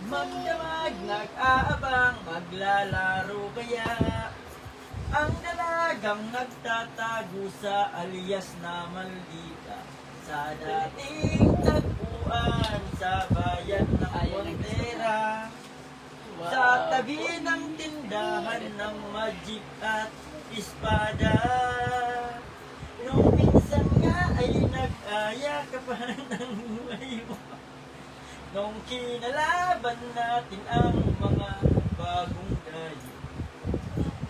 Magdamag, nag-aabang, maglalaro kaya. Ang dalagang nagtatago sa alias na maldita. Sa dating tagpuan sa bayan ng Montera. Sa tabi ng tindahan ng magic at espada. Nung minsan nga ay nag-aya ka pa ng buhay mo. Nung kinalaban natin ang mga bagong gayo.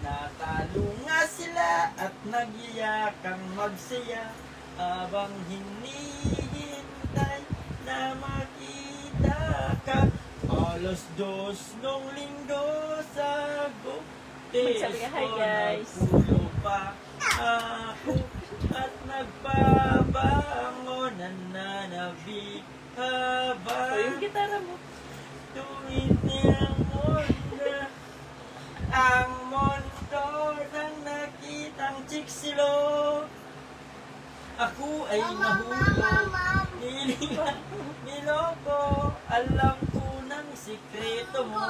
Natalo nga sila at nagyayakang magsaya habang hinihintay na makita ka. Alas 2 nung linggo sa Magsabi ka, hi guys. Nagpulo pa ako at nagbabango nananabik habang O, yung gitara mo. tuwid niyang mundo. Ang mundo ng nakitang chiksilo. Ako ay nahulog. Nilingan, niloko. Alam ko ng sikreto mo.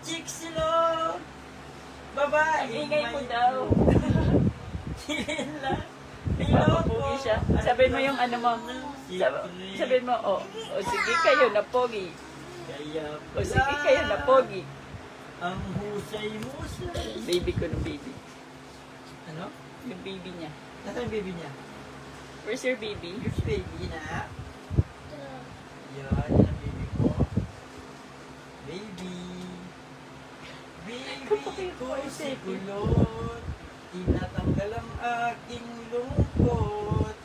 Chiksilo. Babae. Ang ingay mo daw. Nila. Niloko. Papapugi siya. Sabihin mo yung ano mo. Sabihin mo, o sige kayo na pogi. Kaya O sige kayo na pogi. ang husay-husay. Baby ko ng baby. Ano? Yung baby niya. Nasaan yung baby niya? Where's your baby? Yung baby na. Yan, yan ang baby ko. Baby. Baby ko si kulot. Tinatanggal ang aking lungkot.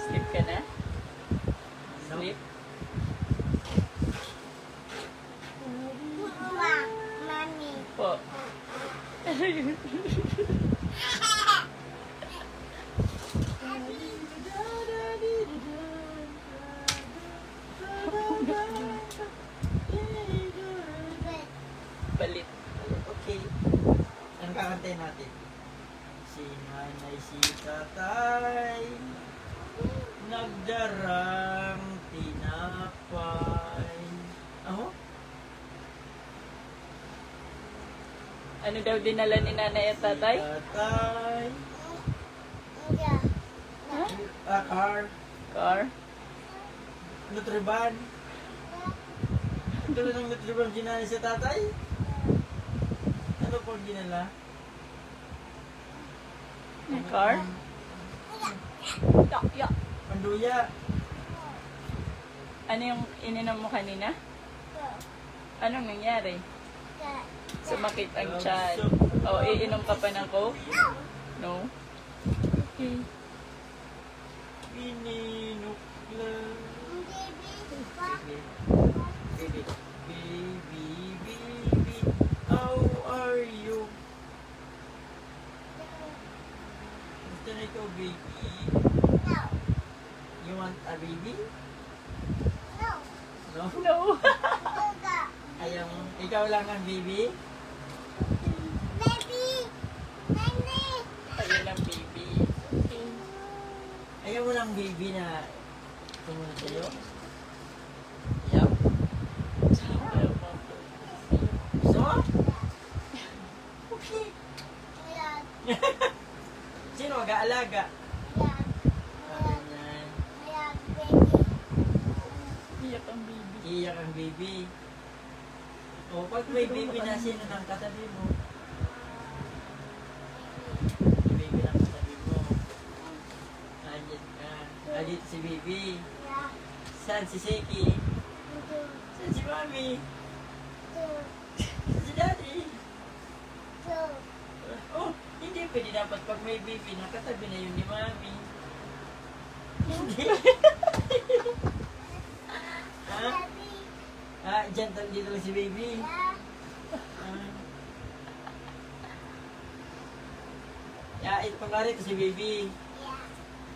Sleep ka na? No? Sleep? Po. Balit. Okay. Anong kakantayin natin? Si nanay, si tatay, nagdarang tinapay. Aho? Ano daw dinala ni nanay at tatay? Si tatay. Ha? Car. Car? Nutriban. Dala ng nutriban ginala si tatay? Ano pong ginala? May car? Ya. Panduya. Ano yung ininom mo kanina? Anong nangyari? Sumakit ang tiyan. O, iinom ka pa ng coke? No? Okay. Pininukla. Baby, baby, how are you? Gusto na ikaw, baby? You want a baby? No? No. Ayaw mo? Ikaw lang ang baby? Ayun ang baby. Ayaw mo lang baby na tumunod sa'yo? Ayaw? Gusto mo? Okay. Sino mag-aalaga? Ganyan. Iyak ang baby. Iyak ang baby. O, pag may baby na, sino nang katabi mo? May baby na katabi mo. Andyan ka. Andito si baby. Saan si Seki? Saan si mami? Si daddy? Oh, hindi pwede dapat pag may baby, nakatabi na yun ni mami. Hindi. Ha? Ah, dyan dito lang si baby. Ito pangari ito si baby.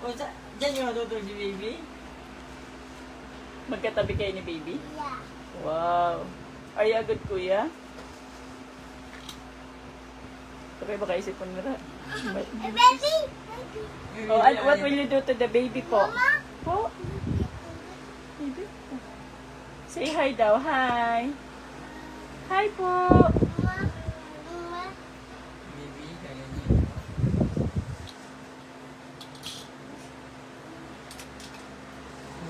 O, dyan yung matutulog si baby? Magkatabi kayo ni baby? Wow. Are you a good kuya? Okay, baka isipon mo rin. Oh, what will you do to the baby po? Po? Say hi daw. Hi. Hi po. Baby, kaganyan.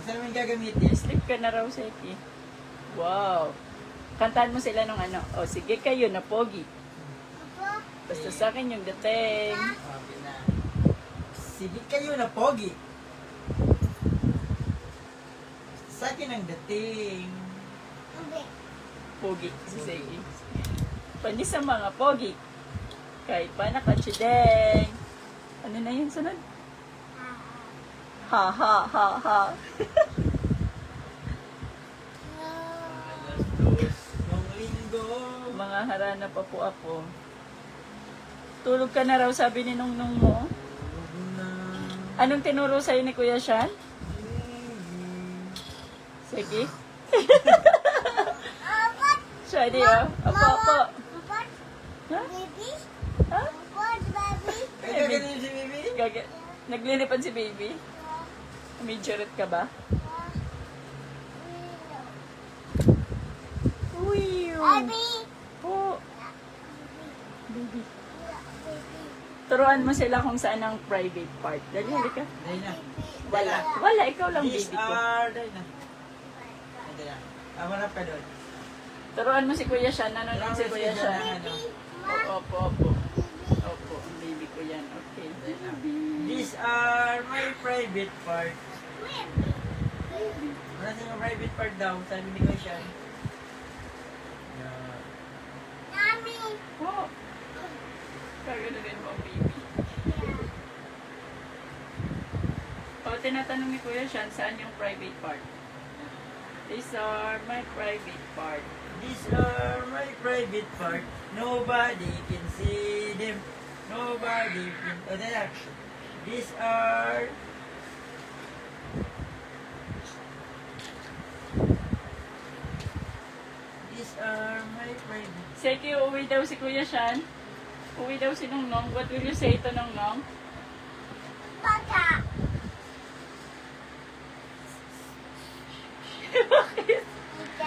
Saan mo yung gagamitin? Sleep ka na raw, Seki. Wow. Kantahan mo sila ng ano. O, sige kayo na pogi. Basta sa akin yung dating. Okay na. Sige kayo na pogi. Sa akin ang dating. Pogi si Seki. Pani sa mga pogi. Kahit pa nakachideng. Ano na yun sunod? Ha ha ha ha. Alas 2 ng linggo. Mga harana pa po ako. Tulog ka na raw, sabi ni Nongnong mo. Tulog na. Anong tinuro sa'yo ni Kuya Sean? Sige. Shady, oh. Apo. Ha? Ha? Ay, gaganin si baby? Naglilipad si baby? Majorette ka ba? Uy. Po. Baby. Turuan mo sila kung saan ang private part. Dali, halika. Dahil na. Wala, ikaw lang These baby ko. are... Dahil na. Dahil na. Marap ka doon. Turuan mo si Kuya Sean. Ano lang si Kuya Sean? Ano? Opo. Opo, ang baby ko yan. Okay. These are my private part. Wala sa private part daw, sabi ni Kuya Sean. Oh. Kaganunin mo ang baby. O, tinatanong ni Kuya Sean, saan yung private part? These are my private part. These are my private part. Nobody can see them. Nobody can... Oh, dahil na. These are... These are my private... Seki, uuwi daw si Kuya Sean. Uwi daw si Nongnong. What will you say to Nongnong?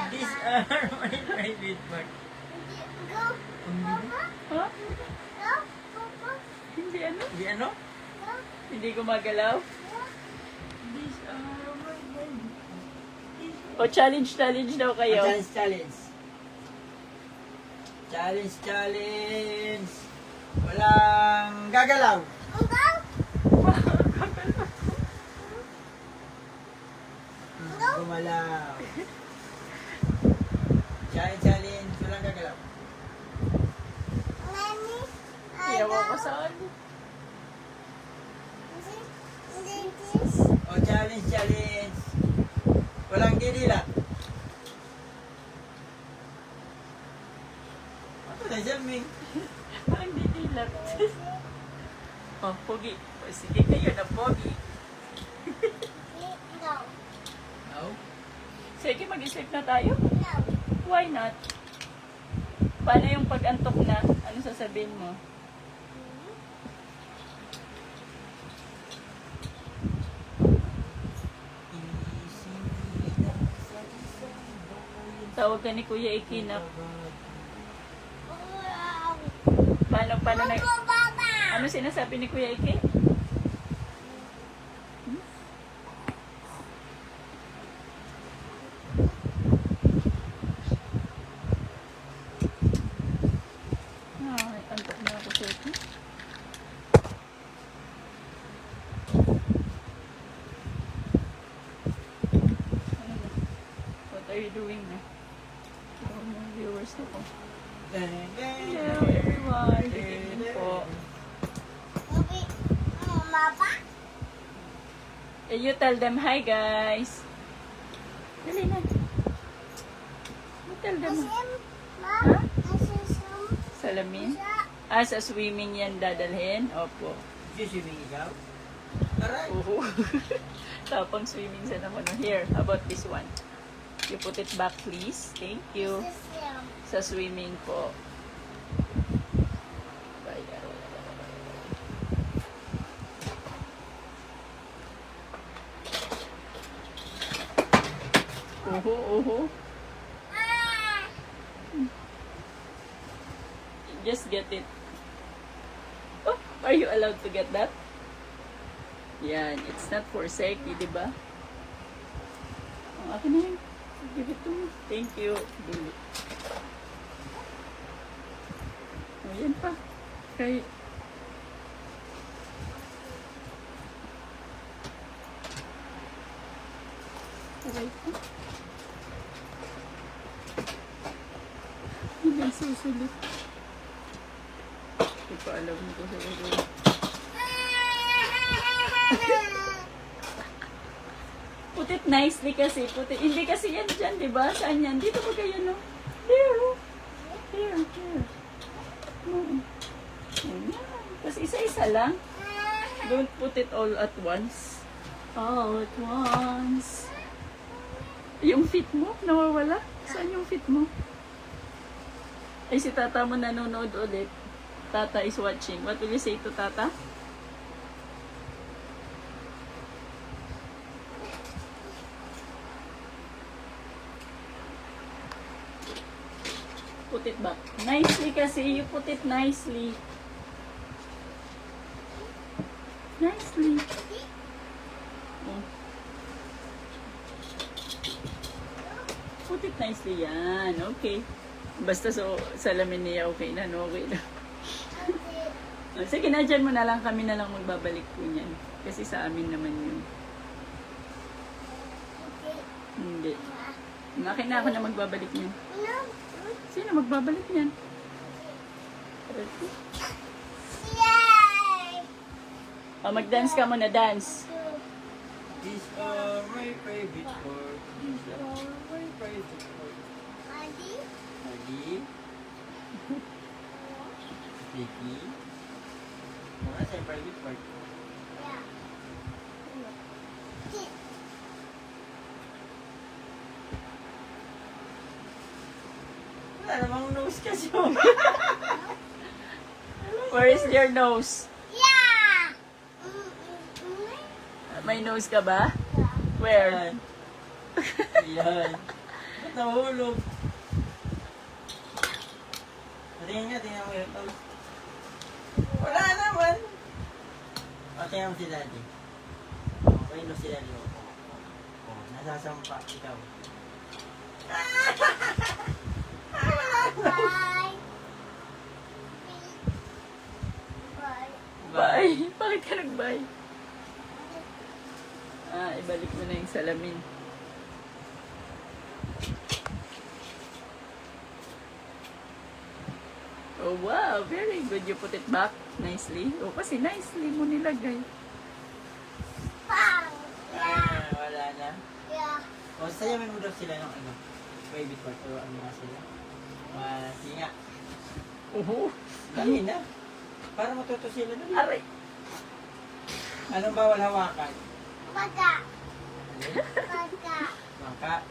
These are my private part. Ha? Hindi ano? Di ano? Hindi gumagalaw? These are my private... O, challenge daw kayo. Challenge. Challenge. Walang gagalaw. Gumalaw. Challenge. Walang gagalaw. Iyawa ko saan. O, challenge. Walang didila. Ano na siya, Ming? Parang didilat. Oh, pogi. O, sige kayo na pogi. No. Sige, mag-isip na tayo. Why not? Paano yung pag-antok na? Ano sasabihin mo? Tawag ka ni Kuya Ikinap. Paano na... Ano sinasabi ni Kuya Iki? Ay, antok na ako sa ito. What are you doing na? Mga viewers na po. Hello everyone. Good evening po. And you tell them hi guys. Dali na. You tell them. Ha? Salamin? Ah, sa swimming yan dadalhin? Opo. Sisibing ikaw? Aray. Oo. Tapang swimming sa naman. Here, how about this one? You put it back please. Thank you. Sa swimming po. Uhu. just get it. Oh, are you allowed to get that? Yan, it's not for Seki, di ba? Ang akin na yun. Give it to me. Thank you. Dili. Oh, yan pa. Kay... Aray pa. Hindi susulit. Hindi pa alam ko sa ulo. Put it nicely kasi. Hindi kasi yan dyan, di ba? Saan yan? Dito ba kayo, no? Here, oh. Here, here. No. Ayan. Tapos isa-isa lang. Don't put it all at once. All at once. Yung fit mo, nawawala? Saan yung fit mo? Ay, si tata mo nanonood ulit. Tata is watching. What will you say to tata? Put it back. Nicely kasi. You put it nicely. Nicely. Oh. Put it nicely yan. Okay. Basta salamin niya okay na. No, okay na. Sige na, dyan mo na lang. Kami na lang magbabalik po niyan. Kasi sa amin naman yun. Hindi. Akin na ako na magbabalik niyan. Sino magbabalik niyan? Oh, mag-dance ka muna, dance. These are my favorite words. These are my favorite words. Adi? Vicky? Ano sa private part? Wala namang nose kasi. Where is your nose? May nose ka ba? Where? Yan. Ba't nahulog? Tingnan mo yung nose. Wala naman. O, tingnan mo si daddy. Okay, nose si daddy. O, nasasampa. Ikaw. Bye. Bakit ka nag-bye? Ibalik mo na yung salamin. Oh, wow. Very good. You put it back nicely. Oh, kasi nicely mo nilagay. Wala na. O, sayamin mo daw sila ng ano. Baby part. O, ano nga sila. Singa. Dali na. Para matuto sila na. Aray. Anong bawal hawakan? Bangka. Bangka?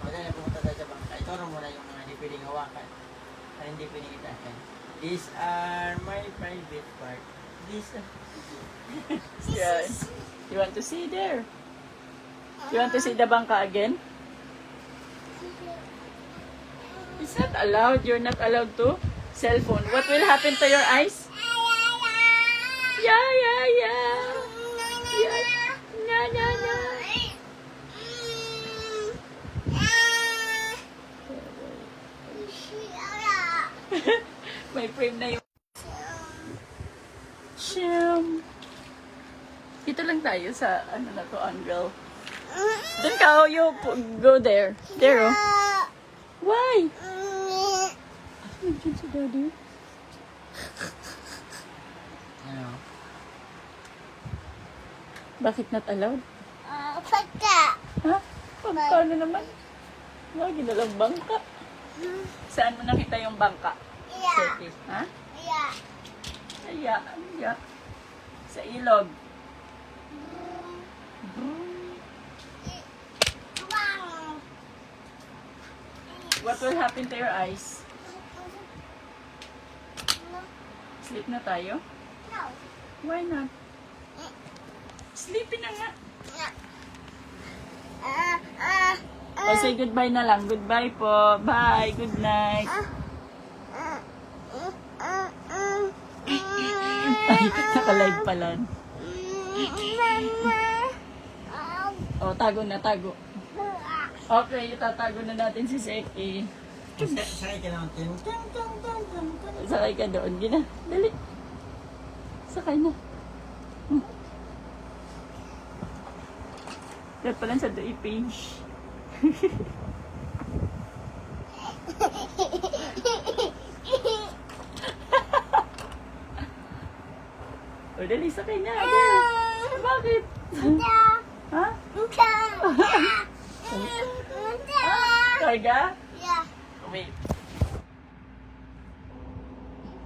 O, dahil pumunta tayo sa bangka. Ituro mo na yung mga hindi pwedeng hawakan. At hindi pwedeng itakan. These are my private part. These are... Yes. You want to see there? You want to see the bangka again? It's not allowed. You're not allowed to. Cellphone. What will happen to your eyes? Yeah. Yeah. No. May frame na yung... Shum. Dito lang tayo sa, ano na to, angle. Doon ka, oh, you go there. There, oh. Why? Nandiyan si daddy. Ano? Bakit not allowed? Bangka. Ha? Paano naman? Lagi na lang bangka. Saan mo nakita yung bangka? Seki. Ha? Iya. Sa ilog. What will happen to your eyes? Sleep na tayo? No. Why not? Sleepy na nga. O, say goodbye na lang. Goodbye po. Bye. Good night. Naka-live pala. O, tago na, tago. Okay, itatago na natin si Seki. Sakay ka naman. Sakay ka doon. Gina, dali. Sakay na. Dapat pala sa doiping. O, dali, sakay na. Bakit? Ha? Karga? Yeah. Wait.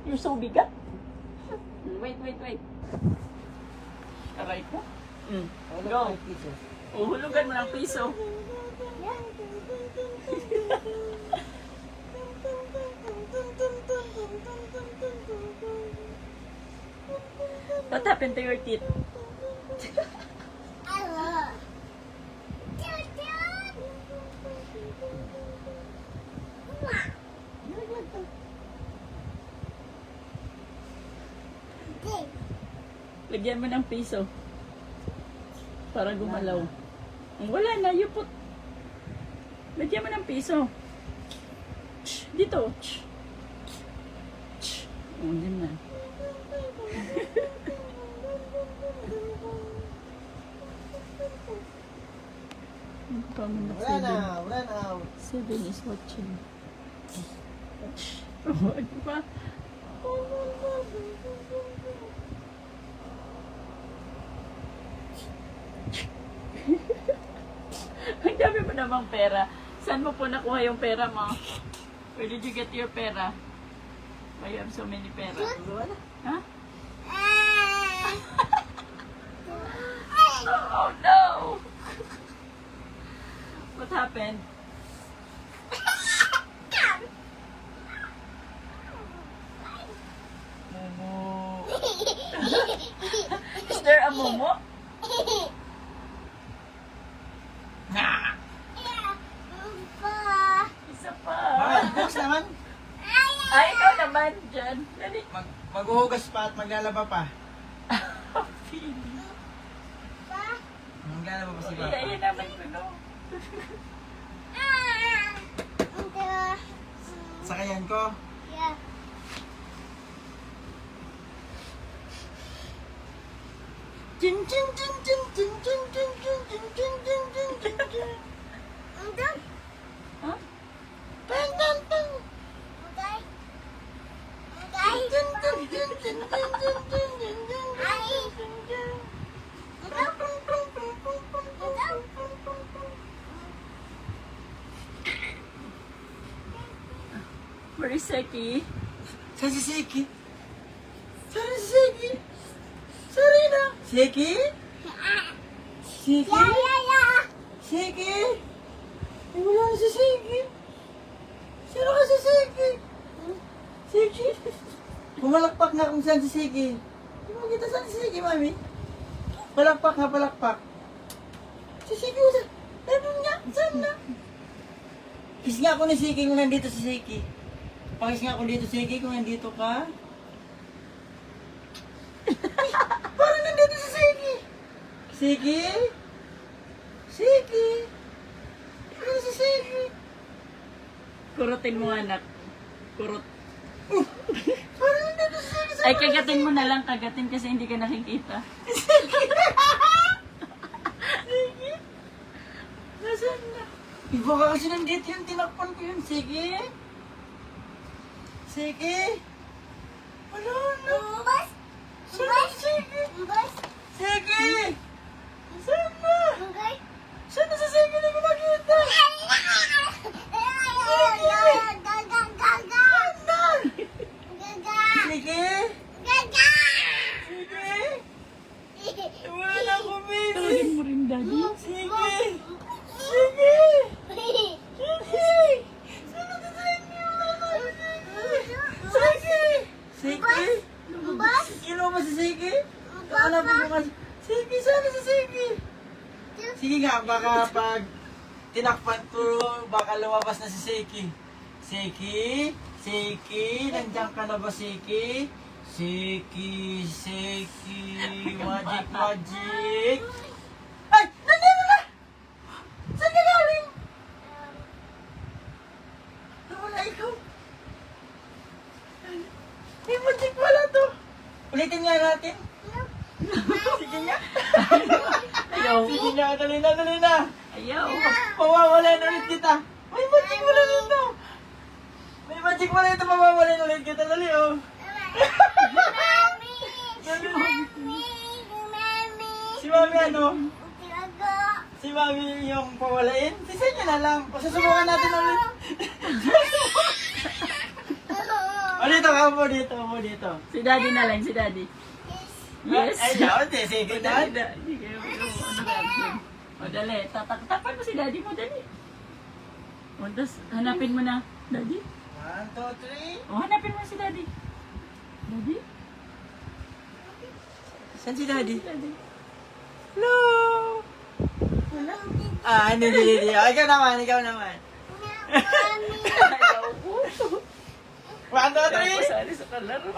You're so bigat. Wait. Aray ko. Go. Uhulugan mo ng piso. What happened to your teeth? Lagyan mo ng piso. Para gumalaw. Wala na, yupot. Lagyan mo ng piso. Dito. Dyan na. Wala na. 7 is watching. Ano pa? Ang dami mo namang pera. Saan mo po nakuha yung pera mo? Where did you get your pera? Why you have so many pera? Ha? Oh no! What happened? Momo. Is there a momo? Isa pa. Bukas naman. Ay, ikaw naman dyan. Dali. Maghuhugas pa at maglalaba pa. Feeling. Maglalaba pa si Papa. Iyayin naman ko, no? Sakayan ko. Yeah. Chin chin chin chin chin chin chin chin chin chin chin chin chin chin. Ha? Tan tan tan. Chin chin chin chin chin chin chin chin chin chin. Where is Seki? Saan si Seki? Saan si Seki? Sarina! Seki? Seki? Seki? Ay, wala na si Seki. Sino ka si Seki? Seki? Pumalakpak nga kung saan si Seki. Hindi mo kita saan si Seki, mami? Palakpak nga, palakpak. Si Seki, saan? Nandun nga, saan na? Kiss nga ako ni Seki kung nandito si Seki. Pakis nga ako dito, Seki, kung nandito ka. Parang nandito si Seki. Seki? Seki? Ano si Seki? Kurutin mo, anak. Kurot. Parang nandito si Seki. Ay, kagatin mo na lang. Kagatin kasi hindi ka nakikita. Seki? Nasaan na? Iba ka kasi nandito yung tinakpan ko yun, Seki. Seki? Wala na. Saan si Seki? Seki! Saan na? Saan na si Seki na kumakita? Seki? Seki? Wala ko, baby. Tawagin mo rin, daddy. Seki! Seki! Seki! Saan na si Seki? Seki! Seki? Sino ba si Seki? Hanapin ko kasi. Seki, sana si Seki? Sige nga, baka pag tinakpan ko, baka lumabas na si Seki. Seki? Seki? Nandiyan ka na ba, Seki? Seki, magic, magic. Ay! Nandito na! Saan ka galing? Nawala ikaw. May magic pala to. Ulitin nga natin. Sige nga. Ayaw. Sige nga, dali na. Ayaw. Pawawalan ulit kita. May magic pala dito. May magic pala dito, pawawalan ulit kita. Dali, oh. Si Mami ano? Si Mami yung pawalain? Sisa niya na lang. Pasusubukan natin ulit. O dito, upo dito. Si Daddy na lang, si Daddy. Yes. Ay, dapat eh. Sige na. Sige, ano reaction? O, dali. Tapan mo si Daddy mo, dali. O, tapos hanapin mo na. Daddy? 1, 2, 3. O, hanapin mo si Daddy. Daddy? Saan si Daddy? Daddy. Hello! Wala. Hindi. Ikaw naman. Ayaw ko. 1, 2, 3. Sali sa kalaro.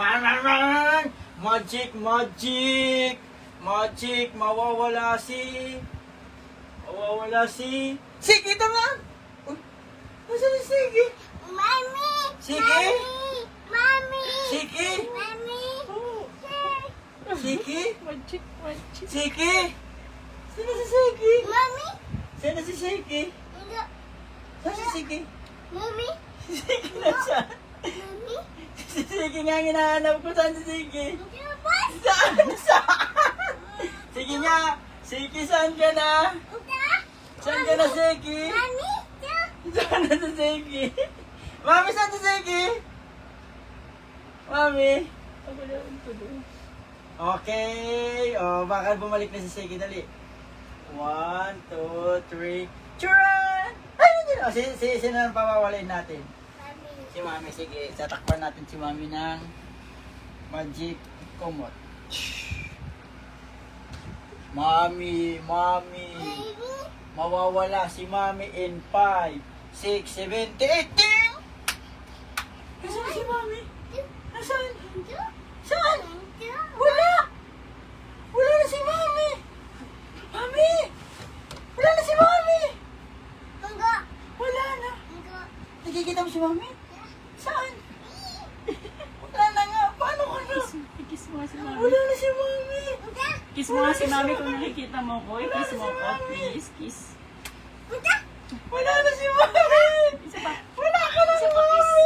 Magic. Mawawala si... Sige, ito nga! Uy, nasaan si Sige? Sige? Sige? Sige? Magic. Sige? Sino si Sige? Sino si Sige? Saan si Sige? Sige na siya. Si Sige nga ang hinahanap ko. Saan si Sige? Saan? Sige nga. Sige, saan ka na? Saan ka na, Sige? Saan na si Sige? Mami, saan si Sige? Mami? Ako na ang tuloy. Okay. Baka bumalik na si Sige. Dali. 1, 2, 3. Churan! Ay, hindi na. Sino ang pawawalin natin? Si Mami. Sige, tatakpan natin si Mami ng magic kumot. Mami. Mawawala si Mami in 5, 6, 7, 8. Ting! Nasaan si Mami? Nasaan? Saan? Wala! Wala na si Mami! Mami! Wala na si Mami! Wala na. Nakikita mo si Mami? Saan? Wala na nga. Paano ka na? Kiss mo nga si Mami. Wala na si Mami. Kiss mo nga si Mami kung nakikita mo ko. Kiss mo ko, please. Kiss. Wala na si Mami. Isa pa. Wala ka na si Isa pa, kiss. Mami.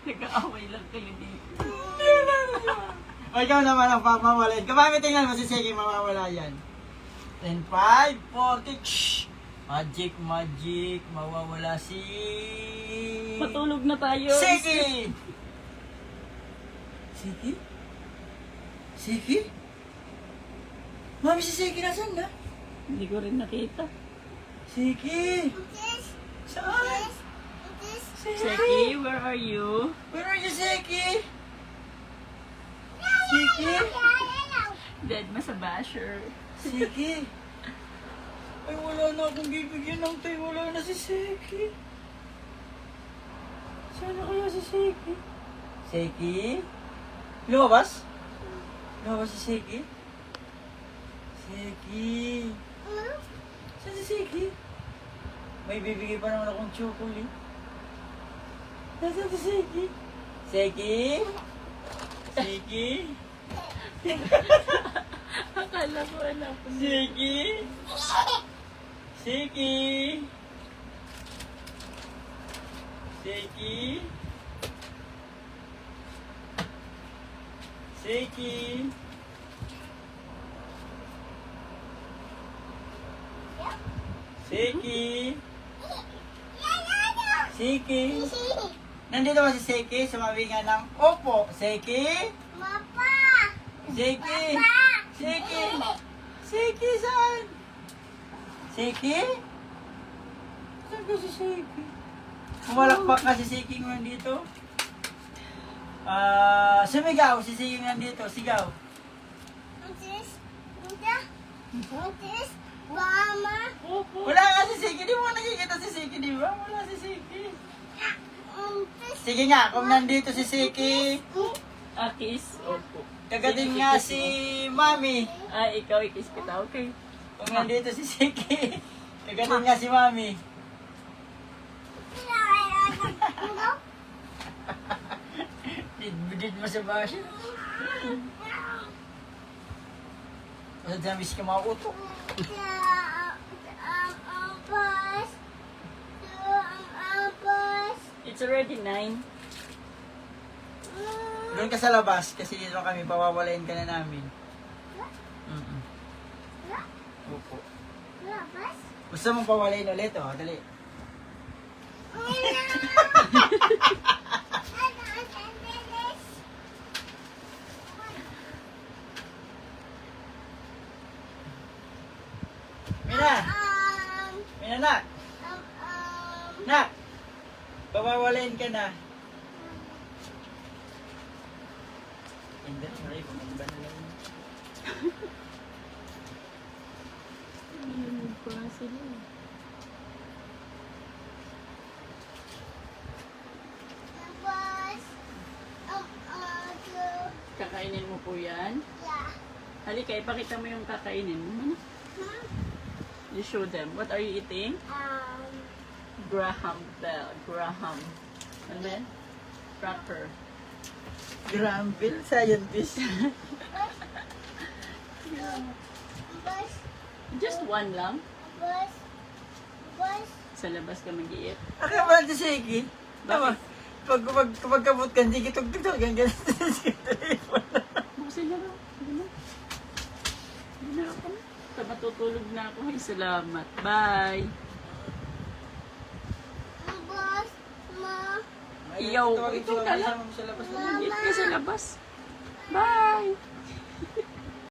Nag-aaway lang kayo dito. O ikaw naman ang pamawalain. Kapag tingnan mo si Sige, mamawala yan. 10, 5, 40. Shhh! Magic. Mawawala si... Matulog na tayo. Sige! Sige? Mami, si Sige nasaan na? Hindi ko rin nakita. Sige! Saan? Seki, where are you? Where are you, Sige? Sige? Dead ma sa basher. Sige? Ay, wala na akong bibigyan ng tayo. Wala na si Sige. Sana kaya si Sige? Sige? Lumabas? Lumabas si Sige? Sige? Saan si Sige? May bibigay pa naman akong chocolate. Nasaan si Sige? Sige? Sige? Akala ko anak ko. Sige? Sige? Sige? Sige? Sige? Sige? Nandito ba si Seki? Sumabi nga ng opo. Seki? Seki? Seki? Seki saan? Seki? Saan ba si Seki? Kumalakpak ka si Seki nga dito. Sumigaw si Seki nga dito. Sigaw. Mama. Wala ka si Seki. Di mo nakikita si Seki, di ba? Wala si Seki. Sige nga, kung nandito si Siki, Kiss. Opo. kagatin nga si Mami. Ikaw, i-kiss kita. Okay. Kung nandito si Siki, kagatin nga si Mami. Did mo sa basyo? Masad na miss ka mga utok. It's already 9. Doon ka sa labas kasi dito kami, pawawalayin ka na namin. Mm-mm. Opo. Gusto mong pawalayin ulit, oh, dali. Mina! Mina, nak! Nak! Pawawalayin ka na. Hindi, maray, pumamba na lang. Pula sila. Kakainin mo po yan? Halika, ipakita mo yung kakainin mo. You show them. What are you eating? Graham Bell. Graham. And then? Cracker. Granville, scientist. Just one lang? Sa labas ka mag-iit? Ako ba si Siki? Tama. Pag kabot ka, hindi kitog-tugtog. Ganyan sa telephone. Buksin na ba? Sige na. Sige na ako na. Matutulog na ako. Ay, salamat. Bye. Iyaw, ito na lang. Sa labas na. Mag-iit ka sa labas. Bye.